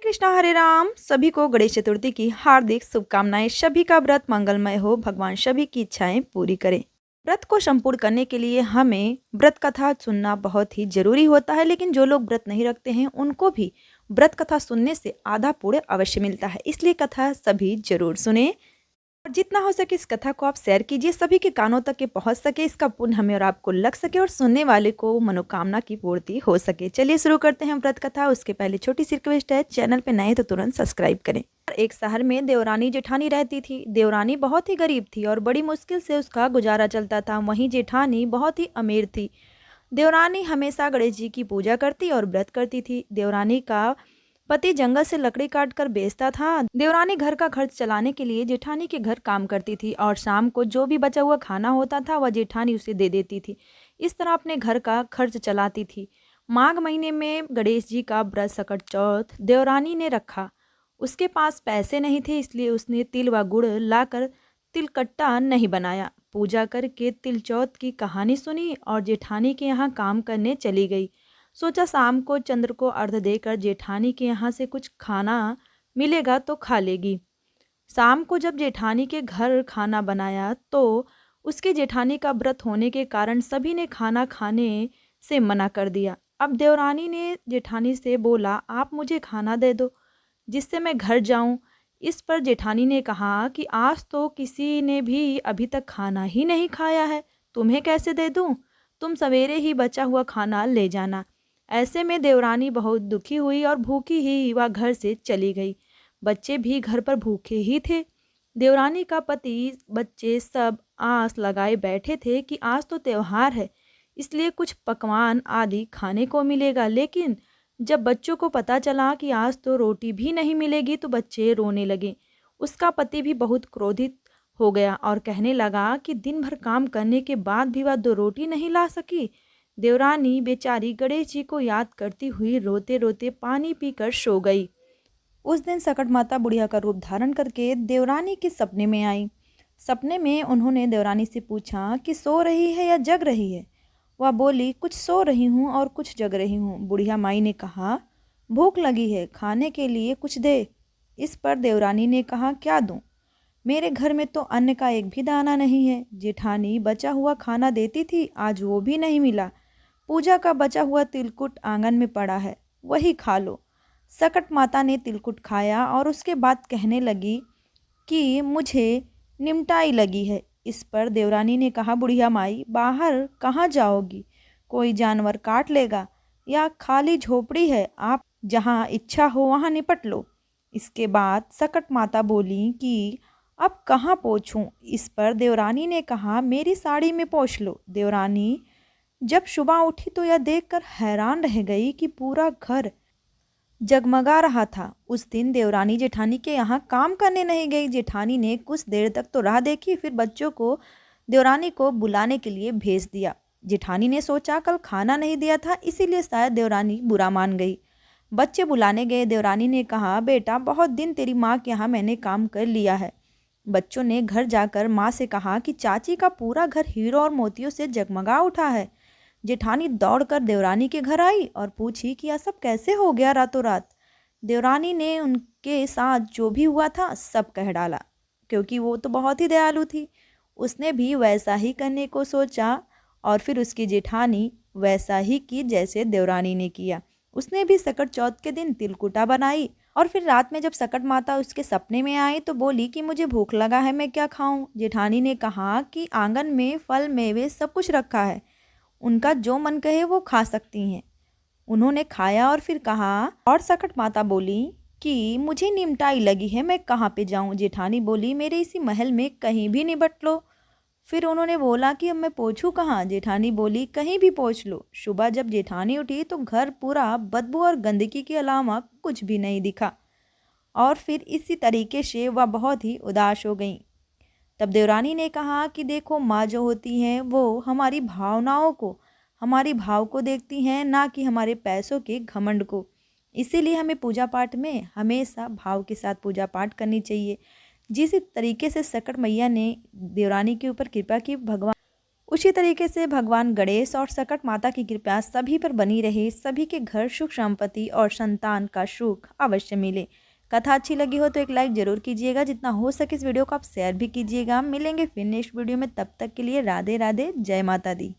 कृष्णा हरे राम। सभी को गणेश चतुर्थी की हार्दिक शुभकामनाएं। सभी का व्रत मंगलमय हो, भगवान सभी की इच्छाएं पूरी करें। व्रत को संपूर्ण करने के लिए हमें व्रत कथा सुनना बहुत ही जरूरी होता है, लेकिन जो लोग व्रत नहीं रखते हैं उनको भी व्रत कथा सुनने से आधा पुण्य अवश्य मिलता है। इसलिए कथा सभी जरूर सुने और जितना हो सके इस कथा को आप शेयर कीजिए, सभी के कानों तक ये पहुंच सके, इसका पुण्य हमें और आपको लग सके और सुनने वाले को मनोकामना की पूर्ति हो सके। चलिए शुरू करते हैं व्रत कथा। उसके पहले छोटी सी रिक्वेस्ट है, चैनल पे नए तो तुरंत सब्सक्राइब करें। एक शहर में देवरानी जेठानी रहती थी। देवरानी बहुत ही गरीब थी और बड़ी मुश्किल से उसका गुजारा चलता था। वहीं जेठानी बहुत ही अमीर थी। देवरानी हमेशा गणेश जी की पूजा करती और व्रत करती थी। देवरानी का पति जंगल से लकड़ी काट कर बेचता था। देवरानी घर का खर्च चलाने के लिए जेठानी के घर काम करती थी और शाम को जो भी बचा हुआ खाना होता था वह जेठानी उसे दे देती थी। इस तरह अपने घर का खर्च चलाती थी। माघ महीने में गणेश जी का व्रत सकट चौथ देवरानी ने रखा। उसके पास पैसे नहीं थे, इसलिए उसने तिल व गुड़ लाकर तिलकट्टा नहीं बनाया। पूजा करके तिल चौथ की कहानी सुनी और जेठानी के यहाँ काम करने चली गई। सोचा शाम को चंद्र को अर्घ देकर जेठानी के यहाँ से कुछ खाना मिलेगा तो खा लेगी। शाम को जब जेठानी के घर खाना बनाया तो उसके जेठानी का व्रत होने के कारण सभी ने खाना खाने से मना कर दिया। अब देवरानी ने जेठानी से बोला, आप मुझे खाना दे दो जिससे मैं घर जाऊं। इस पर जेठानी ने कहा कि आज तो किसी ने भी अभी तक खाना ही नहीं खाया है, तुम्हें कैसे दे दूं? तुम सवेरे ही बचा हुआ खाना ले जाना। ऐसे में देवरानी बहुत दुखी हुई और भूखी ही वह घर से चली गई। बच्चे भी घर पर भूखे ही थे। देवरानी का पति बच्चे सब आस लगाए बैठे थे कि आज तो त्योहार है, इसलिए कुछ पकवान आदि खाने को मिलेगा। लेकिन जब बच्चों को पता चला कि आज तो रोटी भी नहीं मिलेगी तो बच्चे रोने लगे। उसका पति भी बहुत क्रोधित हो गया और कहने लगा कि दिन भर काम करने के बाद भी वह 2 रोटी नहीं ला सकी। देवरानी बेचारी गणेश जी को याद करती हुई रोते रोते पानी पीकर सो गई। उस दिन सकट माता बुढ़िया का रूप धारण करके देवरानी के सपने में आई। सपने में उन्होंने देवरानी से पूछा कि सो रही है या जग रही है। वह बोली, कुछ सो रही हूँ और कुछ जग रही हूँ। बुढ़िया माई ने कहा, भूख लगी है, खाने के लिए कुछ दे। इस पर देवरानी ने कहा, क्या दूँ? मेरे घर में तो अन्न का एक भी दाना नहीं है। जेठानी बचा हुआ खाना देती थी, आज वो भी नहीं मिला। पूजा का बचा हुआ तिलकुट आंगन में पड़ा है, वही खा लो। सकट माता ने तिलकुट खाया और उसके बाद कहने लगी कि मुझे निमटाई लगी है। इस पर देवरानी ने कहा, बुढ़िया माई, बाहर कहाँ जाओगी? कोई जानवर काट लेगा या खाली झोपड़ी है, आप जहाँ इच्छा हो वहाँ निपट लो। इसके बाद सकट माता बोली कि अब कहाँ पोंछूं? इस पर देवरानी ने कहा, मेरी साड़ी में पोंछ लो। देवरानी जब सुबह उठी तो यह देखकर हैरान रह गई कि पूरा घर जगमगा रहा था। उस दिन देवरानी जेठानी के यहाँ काम करने नहीं गई। जेठानी ने कुछ देर तक तो राह देखी, फिर बच्चों को देवरानी को बुलाने के लिए भेज दिया। जेठानी ने सोचा कल खाना नहीं दिया था, इसीलिए शायद देवरानी बुरा मान गई। बच्चे बुलाने गए। देवरानी ने कहा, बेटा बहुत दिन तेरी माँ के यहाँ मैंने काम कर लिया है। बच्चों ने घर जाकर माँ से कहा कि चाची का पूरा घर हीरो और मोतियों से जगमगा उठा है। जेठानी दौड़कर देवरानी के घर आई और पूछी कि यह सब कैसे हो गया रातों रात। देवरानी ने उनके साथ जो भी हुआ था सब कह डाला, क्योंकि वो तो बहुत ही दयालु थी। उसने भी वैसा ही करने को सोचा और फिर उसकी जेठानी वैसा ही की जैसे देवरानी ने किया। उसने भी सकट चौथ के दिन तिलकुटा बनाई और फिर रात में जब सकट माता उसके सपने में आई तो बोली कि मुझे भूख लगा है, मैं क्या खाऊं? जेठानी ने कहा कि आंगन में फल मेवे सब कुछ रखा है, उनका जो मन कहे वो खा सकती हैं। उन्होंने खाया और फिर कहा, और सकट माता बोली कि मुझे निमटाई लगी है, मैं कहाँ पे जाऊं? जेठानी बोली, मेरे इसी महल में कहीं भी निबट लो। फिर उन्होंने बोला कि अब मैं पोंछूं कहाँ? जेठानी बोली, कहीं भी पोंछ लो। सुबह जब जेठानी उठी तो घर पूरा बदबू और गंदगी के अलावा कुछ भी नहीं दिखा और फिर इसी तरीके से वह बहुत ही उदास हो गई। तब देवरानी ने कहा कि देखो, माँ जो होती हैं वो हमारी भावनाओं को, हमारी भाव को देखती हैं, ना कि हमारे पैसों के घमंड को। इसीलिए हमें पूजा पाठ में हमेशा भाव के साथ पूजा पाठ करनी चाहिए। जिस तरीके से सकट मैया ने देवरानी के ऊपर कृपा की, भगवान उसी तरीके से भगवान गणेश और सकट माता की कृपा सभी पर बनी रहे, सभी के घर सुख संपत्ति और संतान का सुख अवश्य मिले। कथा अच्छी लगी हो तो एक लाइक जरूर कीजिएगा, जितना हो सके इस वीडियो को आप शेयर भी कीजिएगा। मिलेंगे फिर नेक्स्ट वीडियो में, तब तक के लिए राधे राधे, जय माता दी।